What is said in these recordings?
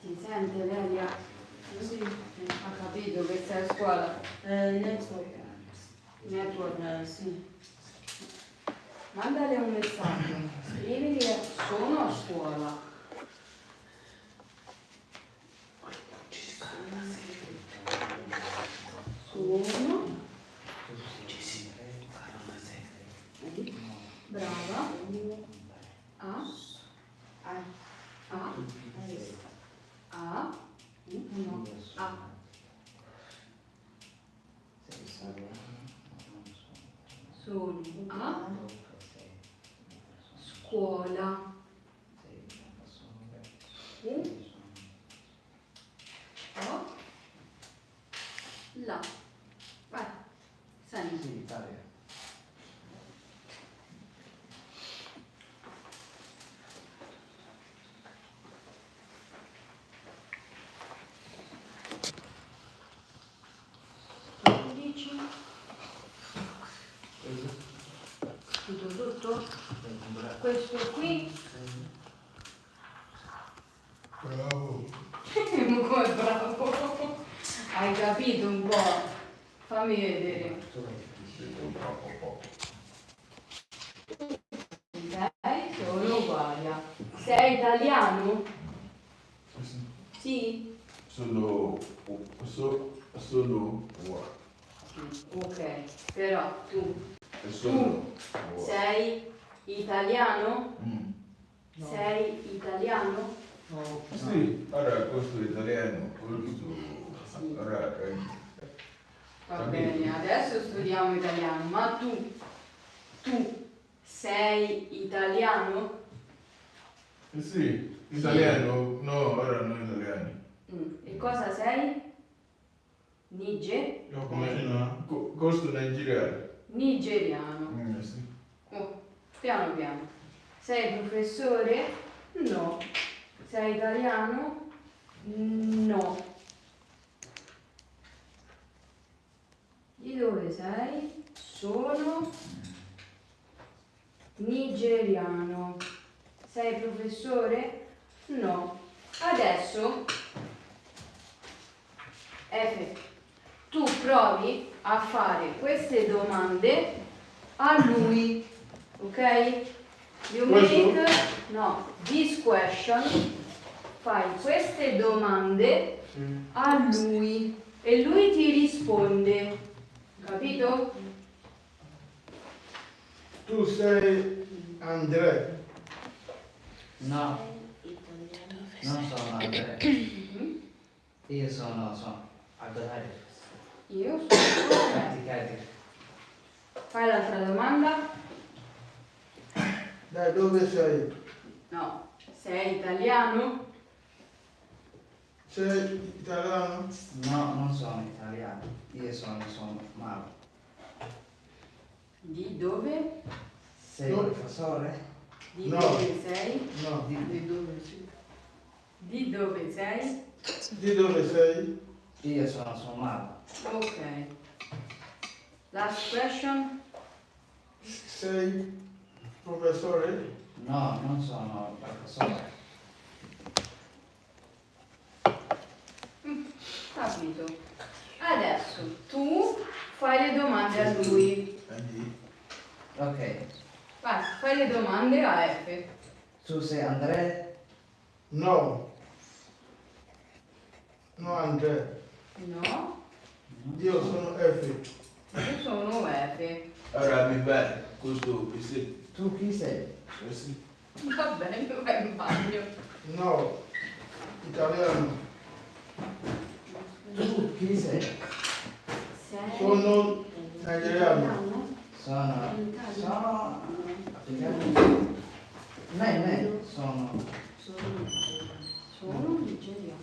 Ti sente Lelia? Sì. Ha capito che sei a scuola? Network. Network. Sì. Mandale un messaggio, scrivili che sono a scuola. Sono. Brava. A. No. A. Sono a scuola. O. La. Vai. Senti. Sì, Italia. Che dici? Tutto? Questo qui? Bravo. Come bravo. Hai capito un po'? Fammi vedere. Sono uguali. Sei italiano? Sì? Sono uguale. Ok, però tu Sono sei italiano? No. Sei italiano? No. Sì, ora questo è italiano, questo Sì. ora è... Va Capito. bene, adesso studiamo italiano, ma tu sei italiano? Sì, italiano, no, ora non italiani. E cosa sei? Io come questo nigeriano. Nigeriano. Sì. Oh, piano piano. Sei professore? No. Sei italiano? No. Di dove sei? Sono nigeriano. Sei professore? No. Adesso, F, tu provi a fare queste domande a lui, ok? You make, no, this question, fai queste domande a lui e lui ti risponde, capito? Tu sei Andrea. No, non sono Andrea. Io sono Abdelhadi. Io sono... Praticati. Fai l'altra domanda? Da dove sei? No. Sei italiano? Sei italiano? No, non sono italiano. Io sono malo. Di dove? Sei No. professore? Di No. dove sei? No. Di dove sei? Di dove sei? Di dove sei? Io sono malo. Ok. Last question? Sei professore? No, non sono professore. Capito. Adesso tu fai le domande a lui. Ok. Vai, fai le domande a F. Tu sei Andrea? No. No Andrea. No? Io sono F. Io sono F. Ora mi bene, questo sì. Tu chi sei? Sì. Va bene, vai in bagno. No. Italiano. Tu chi sei? Sei Sono nigeriano. Sono africano. Me, sono Sono nigeriana.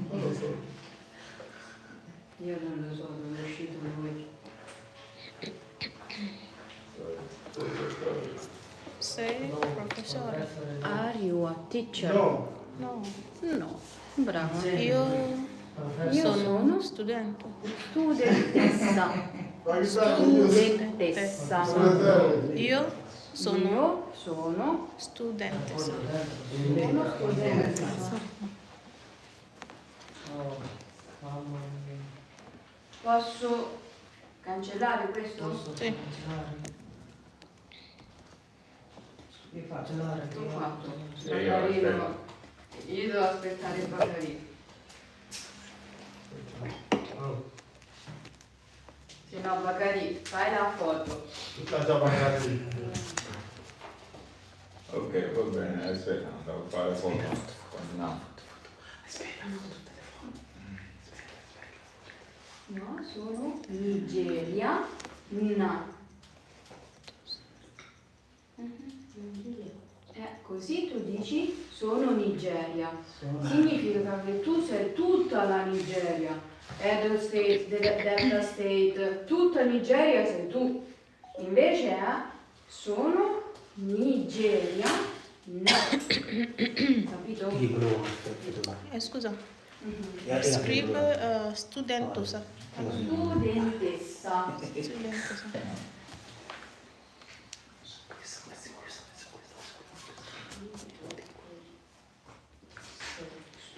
Non lo so. Io non lo so dove è uscito lui. Sei professore? Are you a teacher? No. No. No. Bravo. Io Io sono sono studente. studentessa. Pakistano. Studentessa. Professore. Io Sono Io sono studentessa. uno studente. Oh, mamma mia. Posso cancellare questo? Posso Sì. cancellare? Io faccio l'ora che L'ho fatto. Sì, Baccarino. Io devo aspettare il Baccarino. Oh, Se no, Baccarino, fai la foto. tutta già magari. Ok, va bene, aspetta, devo fare foto. Continuiamo. No, sono Nigeria. Così tu dici sono Nigeria. sono Significa che tu sei tutta la Nigeria. Edo State, Delta State, tutta Nigeria sei tu. Invece è sono Nigeria. Capito? Scusa, Mhm. scrive studentessa. Studentessa. Studentessa.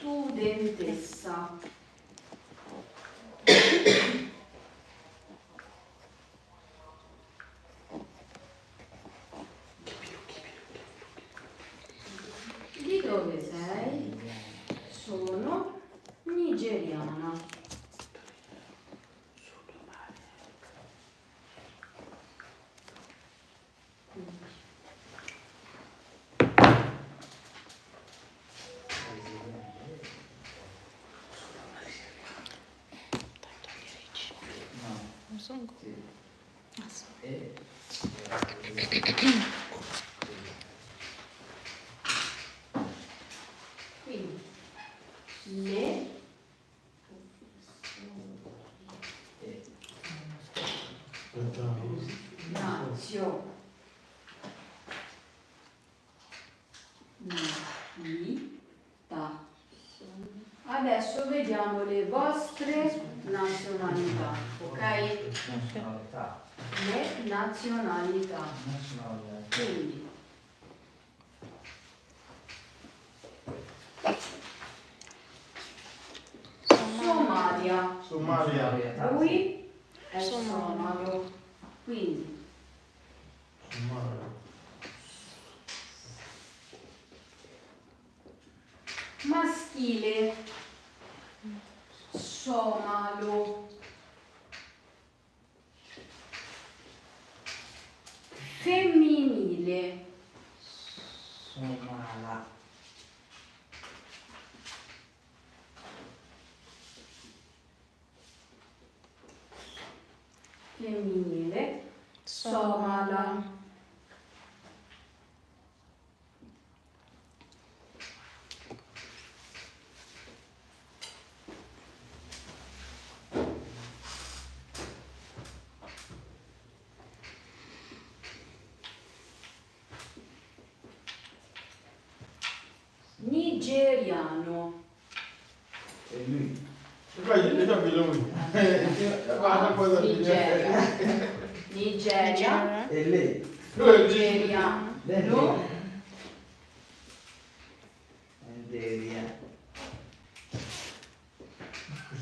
Studentessa. Di dove sei? Sono nigeriana. No, Non sono sì. Ah, sì. E Quindi le nazionalità. Adesso vediamo le vostre nazionalità, ok? nazionalità. Le nazionalità. Nazionalità. Quindi Somalia. Somalia. Lui è Somalo. somalo. Quindi Somalia. maschile somalo. Femminile Somala. femminile somala. Nigeriano. E lui? E poi gli capito lui. Guarda cosa Nigeria. Nigeria. Nigeria. E lei? Nigeriano. Nigeria.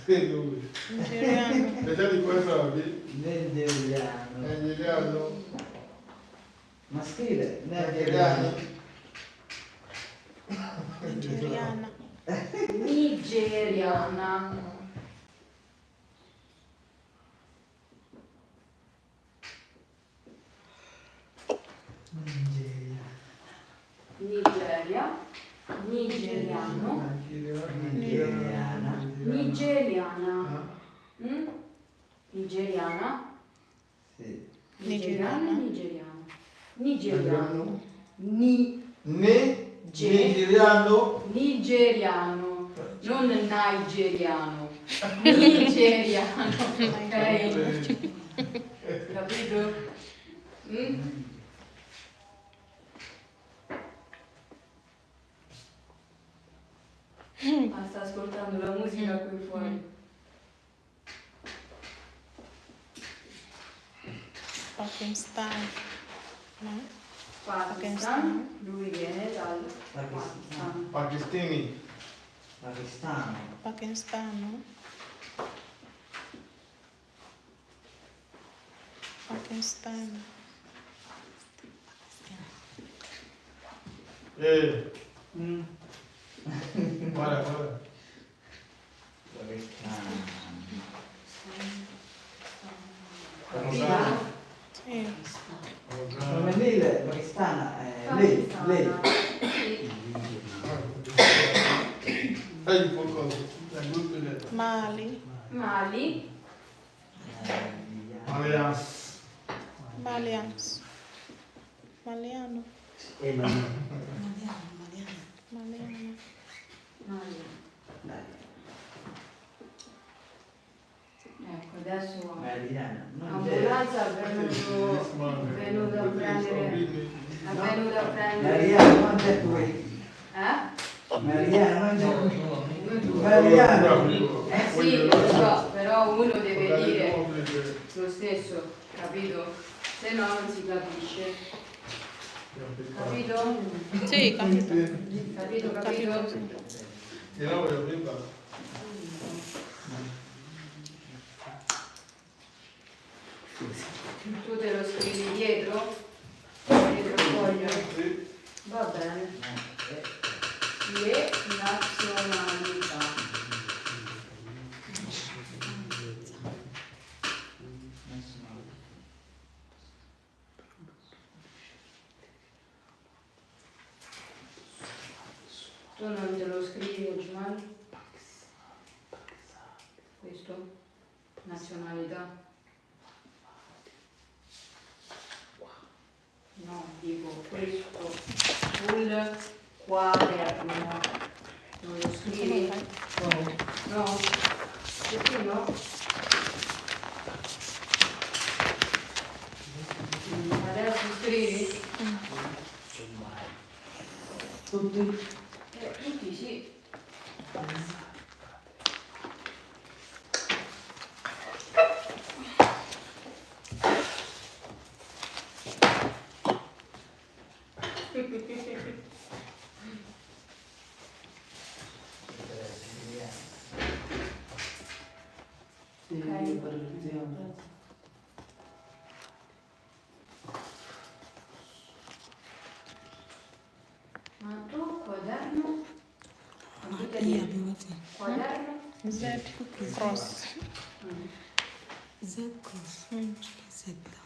Sì, lui. Nigeriano. E già di questo Nigeriano. nigeriano. Maschile? Nigeriano. Nigeriana. Nigeriana. Nigeria. Nigeriano. Nigeriana. Nigeriana. Mm? Nigeriana. Sì. Nigeriana. Nigeriana. Nigeriano. Nigeriano. Nigeriano. Nigeriano. Non nigeriano. Nigeriano. Ok? Capito? Mm? Ah, sta ascoltando la musica qui fuori. Fucking style. No? Pakistan, lui viene dal Pakistan. Pakistani. Pakistano. Pakistano. Pakistano. Guarda, guarda. Pakistano. Pakistan. Sì. Femminile, pakistana. Lei. Sì. Dai qualcosa. Dai, tutto detto. Mali. Mali, Malias. Malians. Maliano. Maliano. Maliano. Mali. Dai. Ecco, adesso Maliano. Non c'è. l'ambulanza è venuta a prendere. Mariano, non c'è qui. Mariano, non c'è qui. Mariano. Sì, lo so, però uno deve dire lo stesso, capito? Se no non si capisce. Capito? Sì, capito. Capito, Capito, capito? sì. E no, voglio prima. Tu te lo scrivi dietro? Dietro il foglio? Sì. Va bene. Le nazionalità. Tu non te lo scrivi, Ojman? Questo? Nazionalità? No, dico questo sul quaderno. Non lo scrivi? No? Perché no? Adesso scrivi? Tutti. Tutti sì. Ma tu quaderno? Quaderno? Z. Cross. Zekos. Mm. Zekda.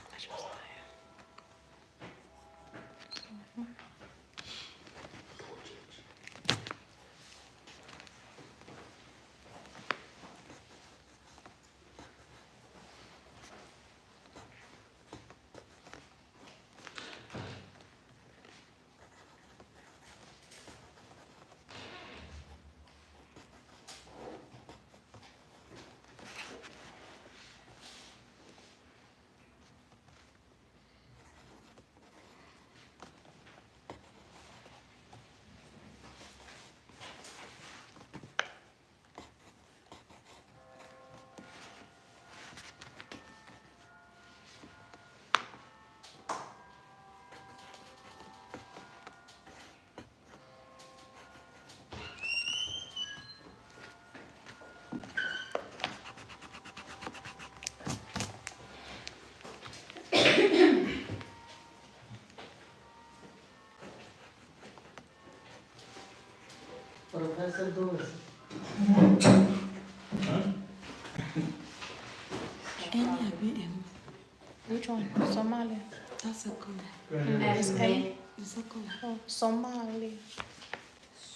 Professor Doris. Which one? Somalia. That's a good. S-A. It's a good. Oh, Somalia.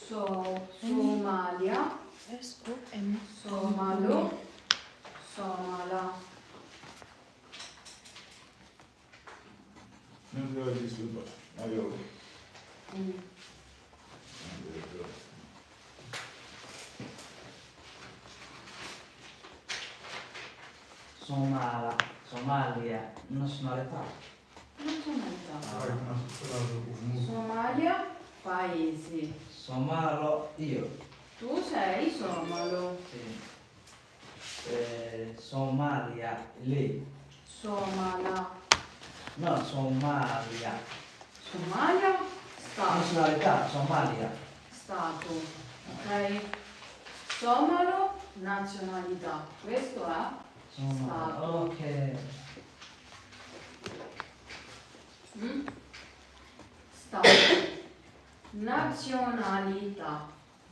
Somalia. S-O-M. Somalo. Somala. Non devo disturbare. Allora. Mm. Somalia, nazionalità. Nazionalità. Somalia, paese. Somalo, io. Tu sei somalo. Sì. Somalia, lei. Somala. No, Somalia. Somalia, Stato. Nazionalità, Somalia. Stato, ok? Somalo, nazionalità. Questo è Stato. Ok. Stato. Nazionalità.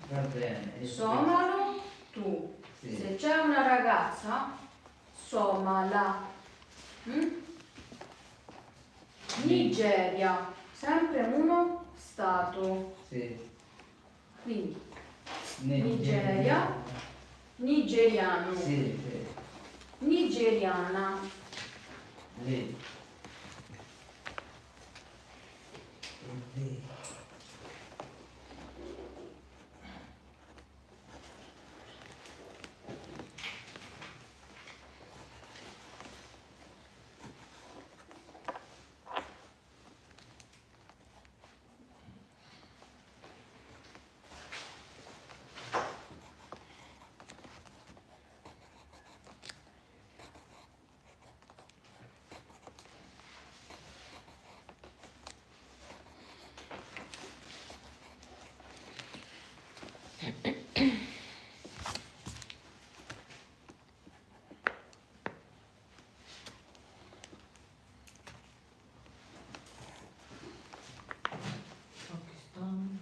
Va bene. Somalo, tu. Sì. Se c'è una ragazza, somala. Nigeria, sempre uno Stato. Sì. Quindi Nigeria, nigeriano, Sì, sì. nigeriana, Lì. Lì. Pakistan.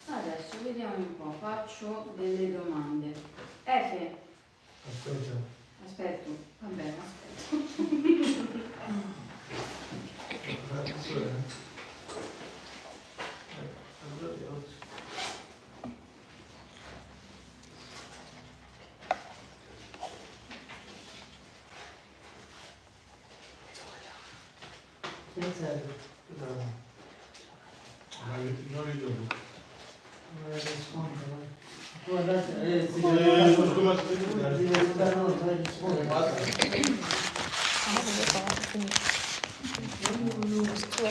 Adesso vediamo un po', faccio delle domande. Efe, Aspetta. aspetto, va bene, aspetto. Non risolvo. Ah, dove stavo? Quindi. Questo è.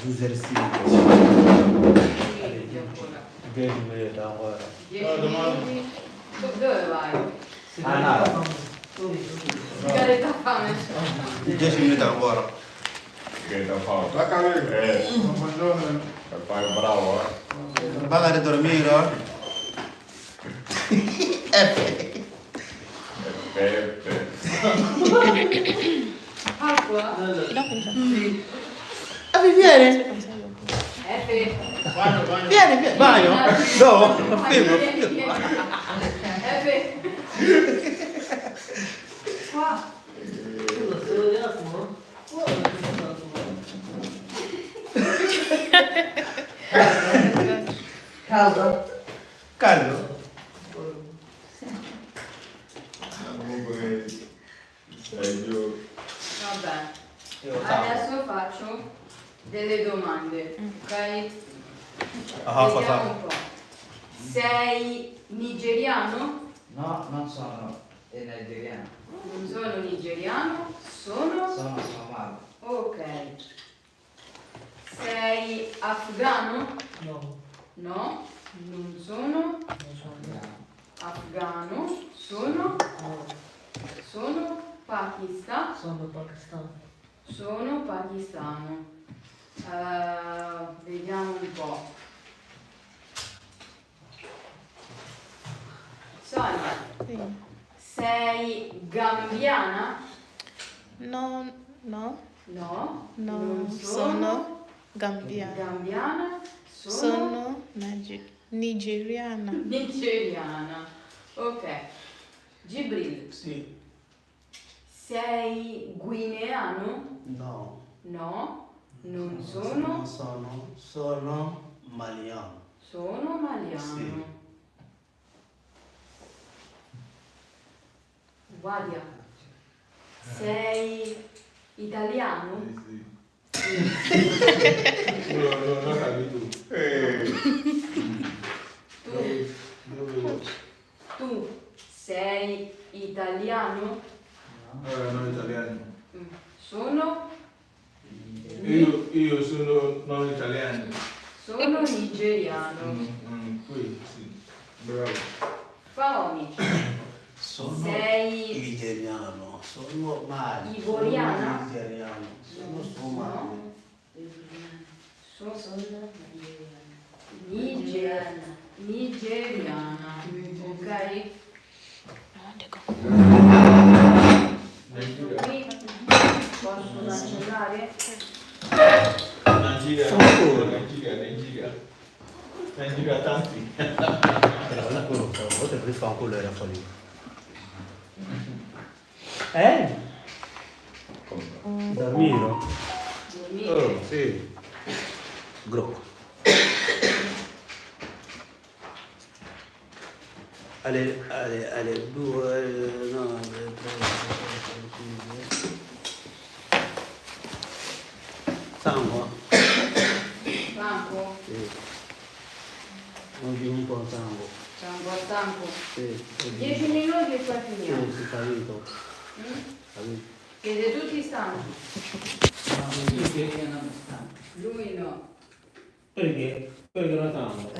Giuseppe Silva. Dieci domani. minuti. Dove vai? Ah, no. Sigaretta fame. 10 minuti ancora. Che da fare? La caviglia. Buongiorno. Per fare bravo, eh? Vado a dormire. Peppe. Acqua? Mi viene? Efe. Bagno. Vieni. Bagno? No, fermo. Efe. Qua. Caldo? Caldo? Comunque, io... Vabbè, Io lo sapevo. adesso faccio delle domande, ok? Ah, Vediamo un po'. Sei nigeriano? No, non sono nigeriano. Non sono nigeriano, sono... Sono somalo. Ok. Sei afgano? No, No, non sono non sono. afgano, sono No, Pakistan, sono pakistano. sono pakistano. Vediamo un po'. Sonia, Sì. sei gambiana? No, no, No, no, non sono gambiana. gambiana, Sono nigeriana. nigeriana. Ok. Gibril, Sì. sei guineano? No, No, non non sono. sono maliano. Sono maliano. Sì. Guardia, sei italiano? No, non capito. Tu sei italiano? Non italiano. Sono? Io sono non italiano. Sono nigeriano. Qui, sì. Bravo. Faomi, Sono sei nigeriano. Sono mali. Ivoriana? Sono nigeriano. Sono somalo. sono nigeriana. Nigeriana. Ok? Qui posso cancellare? Nigeria tanti. Allora, quello che a volte preso anche quello era fuori. Damiro? Dormire. Sì. Gruppo. Alle 2, no, alle 3, Sangue? Franco? Sì. Non di un po' sangue. C'è un po' stanco. Sì. 10 minuti e poi Sì, finiamo. sì, capito. Mm? Capito. Siete tutti stanchi? No, nigeriano non stanno. Lui no. Perché? Perché non stanno?